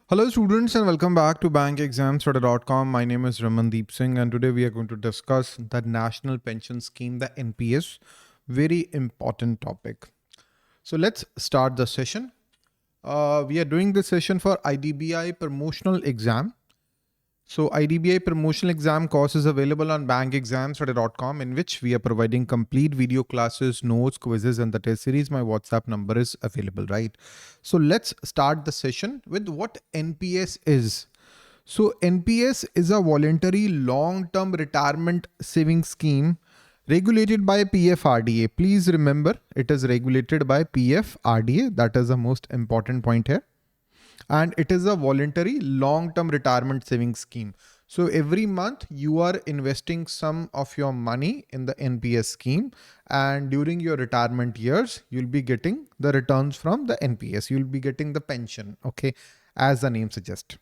Hello students and welcome back to BankExamsToday.com. My name is Ramandeep Singh and today we are going to discuss the National Pension Scheme, the NPS. Very important topic. So let's start the session. We are doing this session for IDBI Promotional Exam. So IDBI Promotional Exam Course is available on BankExamsToday.com, in which we are providing complete video classes, notes, quizzes, and the test series. My WhatsApp number is available, right? So let's start the session with what NPS is. So NPS is a voluntary long-term retirement savings scheme regulated by PFRDA. Please remember, it is regulated by PFRDA. That is the most important point here. And it is a voluntary long-term retirement savings scheme. So every month you are investing some of your money in the NPS scheme, and during your retirement years, you'll be getting the returns from the NPS. You'll be getting the pension, okay, as the name suggests.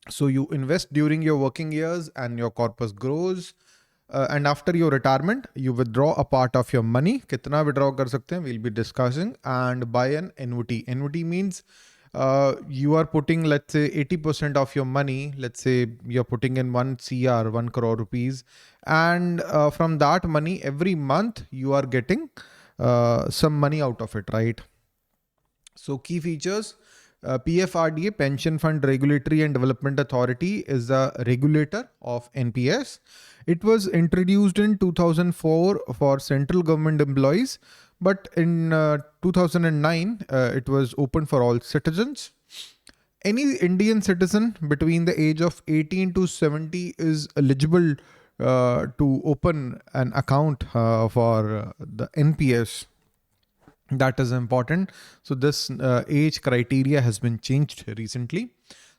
So you invest during your working years and your corpus grows. And after your retirement, you withdraw a part of your money. Kitna withdraw kar sakte hain? We'll be discussing, and buy an annuity. Annuity means you are putting, let's say, 80% of your money. Let's say you're putting in 1 crore rupees. And from that money, every month you are getting some money out of it, right? So key features. PFRDA, Pension Fund Regulatory and Development Authority, is the regulator of NPS. It was introduced in 2004 for central government employees, but in 2009, it was open for all citizens. Any Indian citizen between the age of 18 to 70 is eligible to open an account for the NPS. That is important. So this age criteria has been changed recently.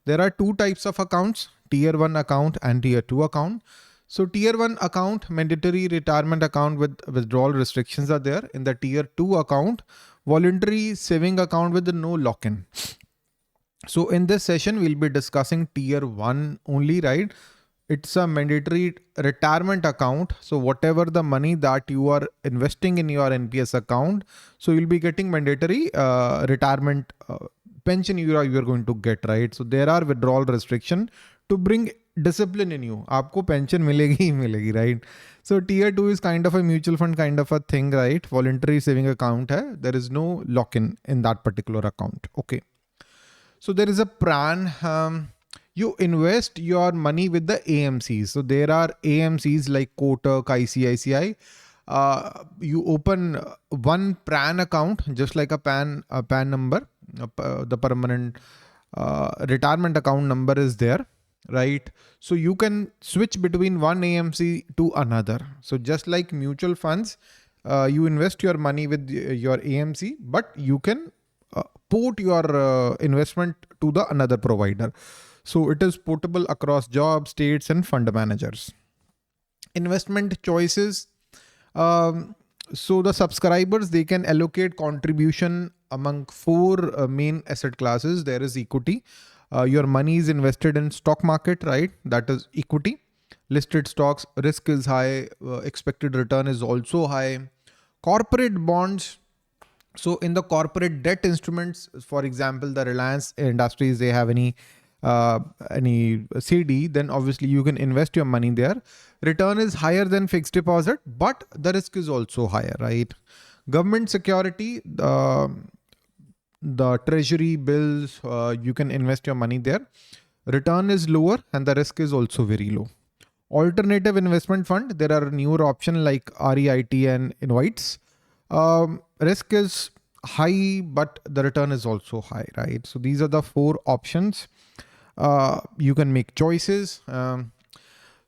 There are two types of accounts: tier 1 account and tier 2 account. So tier 1 account, mandatory retirement account with withdrawal restrictions are there. In the tier 2 account, voluntary saving account with no lock-in. So in this session, we'll be discussing tier 1 only, right? It's a mandatory retirement account. So whatever the money that you are investing in your NPS account, so you'll be getting mandatory retirement pension you are going to get, right? So there are withdrawal restriction to bring discipline in you. Aapko pension milegi hi milegi, right? So tier 2 is kind of a mutual fund kind of a thing, right? Voluntary saving account hai. There is no lock-in in that particular account. Okay. So there is a PRAN. You invest your money with the AMCs. So there are AMCs like Kotak, ICICI. You open one PRAN account, just like a PAN number. The permanent retirement account number is there, right? So you can switch between one AMC to another. So just like mutual funds, you invest your money with your AMC, but you can port your investment to the another provider. So it is portable across jobs, states, and fund managers. Investment choices. So the subscribers, they can allocate contribution among four main asset classes. There is equity. Your money is invested in stock market, right? That is equity. Listed stocks, risk is high. Expected return is also high. Corporate bonds. So in the corporate debt instruments, for example, the Reliance Industries, they have any CD, then obviously you can invest your money there. Return is higher than fixed deposit, but the risk is also higher, right? Government security, the treasury bills, you can invest your money there. Return is lower and the risk is also very low. Alternative investment fund, there are newer options like REIT and Invites. Risk is high, but the return is also high, right? So these are the four options. You can make choices.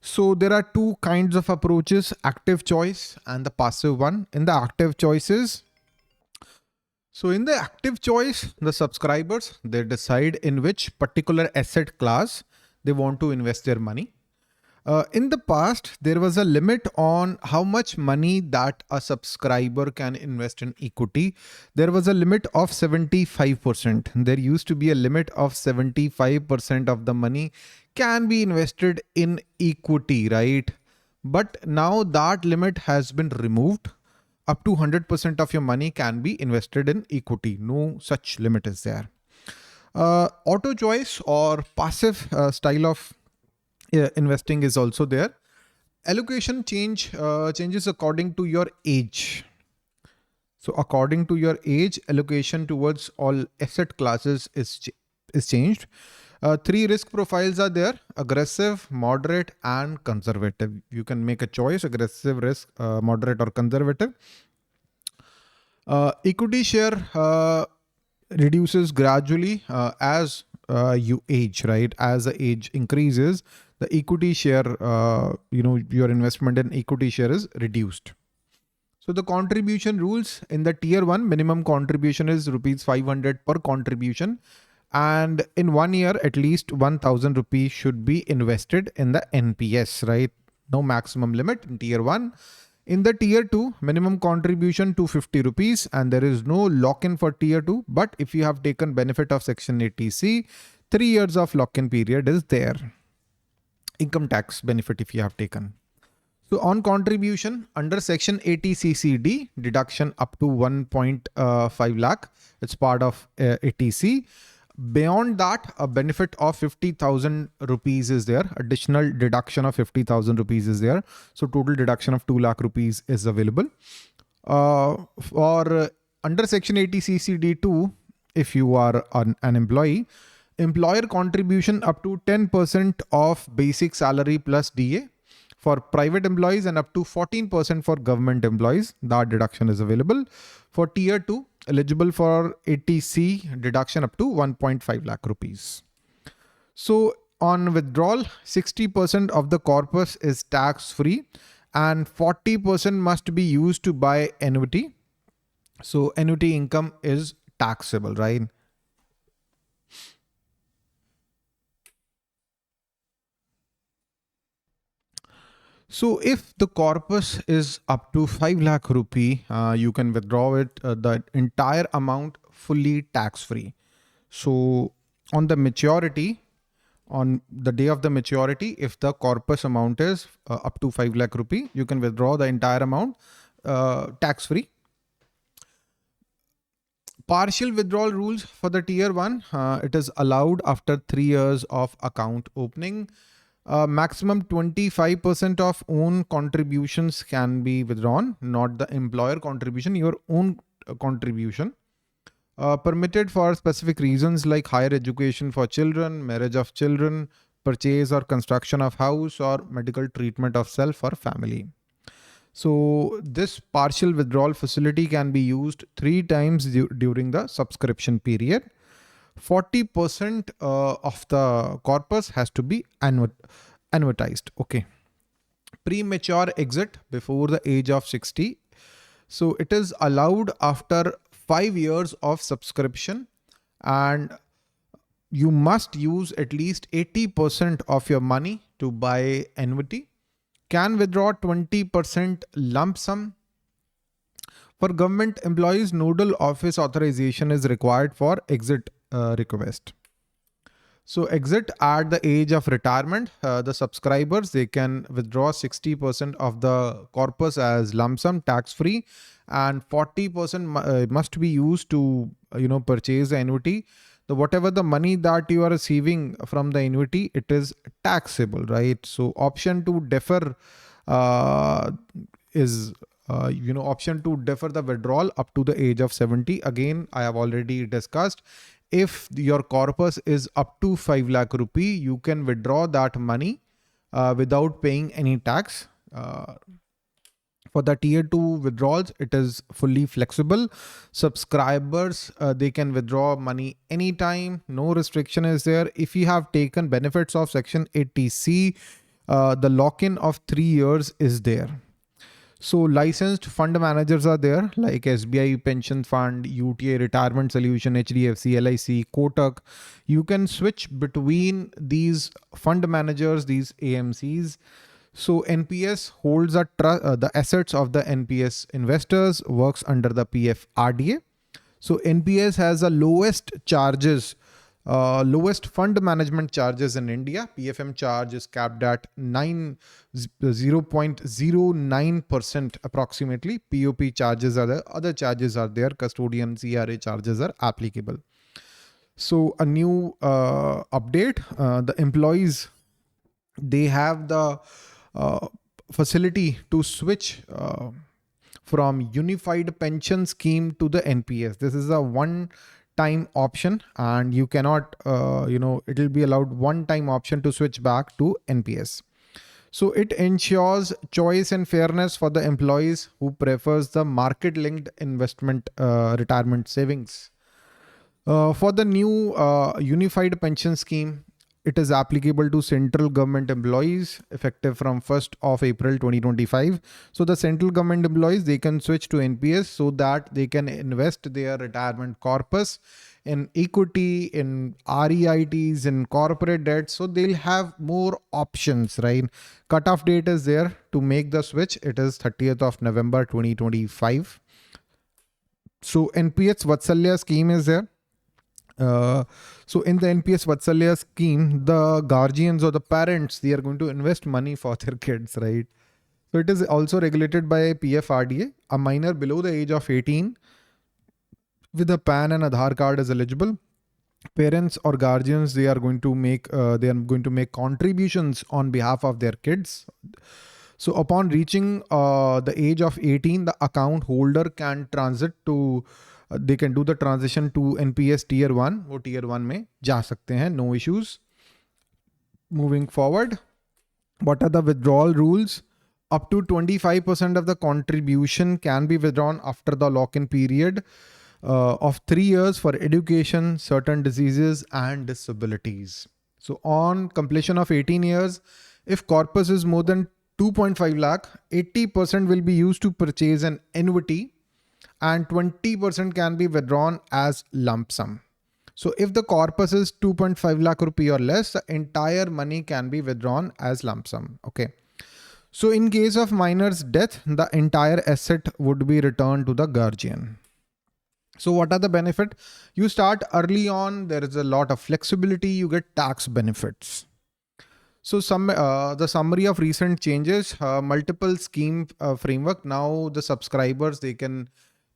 So there are two kinds of approaches: active choice and the passive one. In the active choices, the subscribers, they decide in which particular asset class they want to invest their money. In the past, there was a limit on how much money that a subscriber can invest in equity. There was a limit of 75%. There used to be a limit of 75% of the money can be invested in equity, right? But now that limit has been removed. Up to 100% of your money can be invested in equity. No such limit is there. Auto choice or passive style of investing is also there. Allocation changes according to your age. So according to your age, allocation towards all asset classes is changed. Three risk profiles are there: aggressive, moderate, and conservative. You can make a choice: aggressive, risk, moderate, or conservative. Equity share reduces gradually as you age, right? As the age increases, the equity share, your investment in equity share is reduced. So the contribution rules in the tier one, minimum contribution is rupees 500 per contribution. And in 1 year, at least 1000 rupees should be invested in the NPS, right? No maximum limit in tier one. In the tier 2, minimum contribution 250 rupees, and there is no lock-in for tier 2. But if you have taken benefit of section 80C, 3 years of lock-in period is there. Income tax benefit if you have taken. So on contribution under section 80CCD, deduction up to 1.5 lakh. It's part of 80C. Beyond that, a benefit of 50,000 rupees is there. Additional deduction of 50,000 rupees is there. So total deduction of 2 lakh rupees is available. For under section 80CCD2, if you are an employee, employer contribution up to 10% of basic salary plus DA. For private employees and up to 14% for government employees, that deduction is available. For tier 2, eligible for 80C deduction up to 1.5 lakh rupees. So on withdrawal, 60% of the corpus is tax free and 40% must be used to buy annuity. So annuity income is taxable, right? So if the corpus is up to 5 lakh rupee, you can withdraw it, the entire amount fully tax free. So on the maturity, on the day of the maturity, if the corpus amount is up to 5 lakh rupee, you can withdraw the entire amount tax free. Partial withdrawal rules for the tier 1, it is allowed after 3 years of account opening. Maximum 25% of own contributions can be withdrawn, not the employer contribution, your own contribution. Permitted for specific reasons like higher education for children, marriage of children, purchase or construction of house, or medical treatment of self or family. So this partial withdrawal facility can be used 3 times during the subscription period. 40% of the corpus has to be annuitized. Okay. Premature exit before the age of 60. So it is allowed after 5 years of subscription, and you must use at least 80% of your money to buy annuity. Can withdraw 20% lump sum. For government employees, nodal office authorization is required for exit request. So exit at the age of retirement, the subscribers, they can withdraw 60% of the corpus as lump sum tax free, and 40% must be used to purchase the annuity. Whatever the money that you are receiving from the annuity, it is taxable, right? So option to defer is option to defer the withdrawal up to the age of 70. Again, I have already discussed, if your corpus is up to 5 lakh rupee, you can withdraw that money without paying any tax. For the tier 2 withdrawals, it is fully flexible. Subscribers, they can withdraw money anytime. No restriction is there. If you have taken benefits of section 80C, the lock-in of 3 years is there. So licensed fund managers are there like SBI Pension Fund, UTA Retirement Solution, HDFC, LIC, Kotak. You can switch between these fund managers, these AMCs. So NPS holds the assets of the NPS investors, works under the PFRDA. So NPS has the lowest charges, lowest fund management charges in India. PFM charge is capped at 0.09% approximately. POP charges are there, other charges are there, custodian CRA charges are applicable. So a new update, the employees, they have the uh, facility to switch from unified pension scheme to the NPS. This is a one time option, and you cannot, it will be allowed one time option to switch back to NPS. So it ensures choice and fairness for the employees who prefers the market linked investment retirement savings. For the new unified pension scheme, it is applicable to central government employees effective from 1st of April 2025. So the central government employees, they can switch to NPS so that they can invest their retirement corpus in equity, in REITs, in corporate debt. So they'll have more options, right? Cutoff date is there to make the switch. It is 30th of November 2025. So NPS Vatsalya scheme is there. So in the NPS Vatsalya scheme, the guardians or the parents, they are going to invest money for their kids, right? So it is also regulated by PFRDA. A minor below the age of 18 with a PAN and Aadhaar card is eligible. Parents or guardians, they are going to make contributions on behalf of their kids. So upon reaching the age of 18, the account holder can transit to they can do the transition to NPS tier 1. वो tier 1 में जा सकते हैं, no issues. Moving forward, what are the withdrawal rules? Up to 25% of the contribution can be withdrawn after the lock-in period of 3 years for education, certain diseases and disabilities. So on completion of 18 years, if corpus is more than 2.5 lakh, 80% will be used to purchase an annuity and 20% can be withdrawn as lump sum. So if the corpus is 2.5 lakh rupee or less, the entire money can be withdrawn as lump sum. Okay. So in case of minor's death, the entire asset would be returned to the guardian. So what are the benefits? You start early on, there is a lot of flexibility, you get tax benefits. So the summary of recent changes, multiple scheme framework. Now the subscribers, they can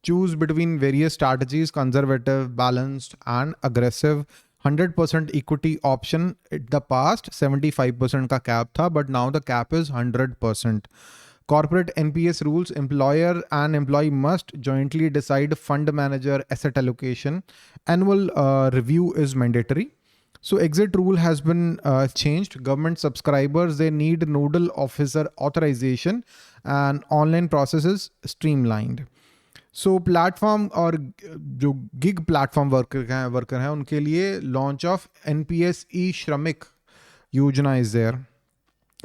choose between various strategies, conservative, balanced and aggressive. 100% equity option. In the past 75% का cap था, but now the cap is 100%. Corporate NPS rules, employer and employee must jointly decide fund manager asset allocation. Annual review is mandatory. So exit rule has been changed. Government subscribers, they need nodal officer authorization and online processes streamlined. So platform और जो gig platform worker हैं उनके लिए launch of NPS e-shramik योजना is there.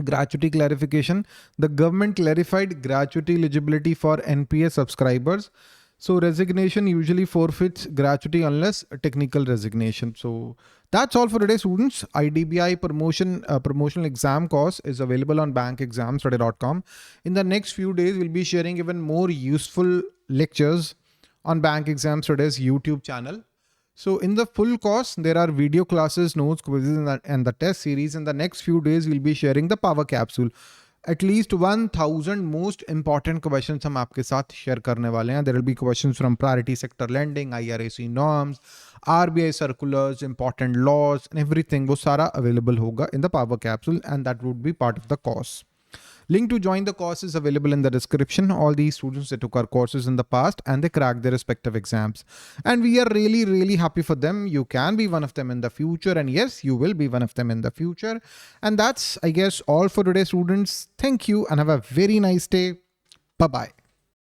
Gratuity clarification. The government clarified gratuity eligibility for NPS subscribers. So resignation usually forfeits gratuity unless a technical resignation. So that's all for today, students. IDBI Promotional Exam Course is available on BankExamsToday.com. In the next few days, we'll be sharing even more useful lectures on Bank Exams Today's YouTube channel. So in the full course, there are video classes, notes, quizzes, and the test series. In the next few days, we'll be sharing the power capsule. At least 1000 most important questions हम आपके साथ share करने वाले हैं. There will be questions from priority sector lending, IRAC norms, RBI circulars, important laws, and everything. वो सारा available होगा in the power capsule, and that would be part of the course. Link to join the course is available in the description. All these students, they took our courses in the past and they cracked their respective exams. And we are really, really happy for them. You can be one of them in the future. And yes, you will be one of them in the future. And that's, I guess, all for today, students. Thank you and have a very nice day. Bye-bye.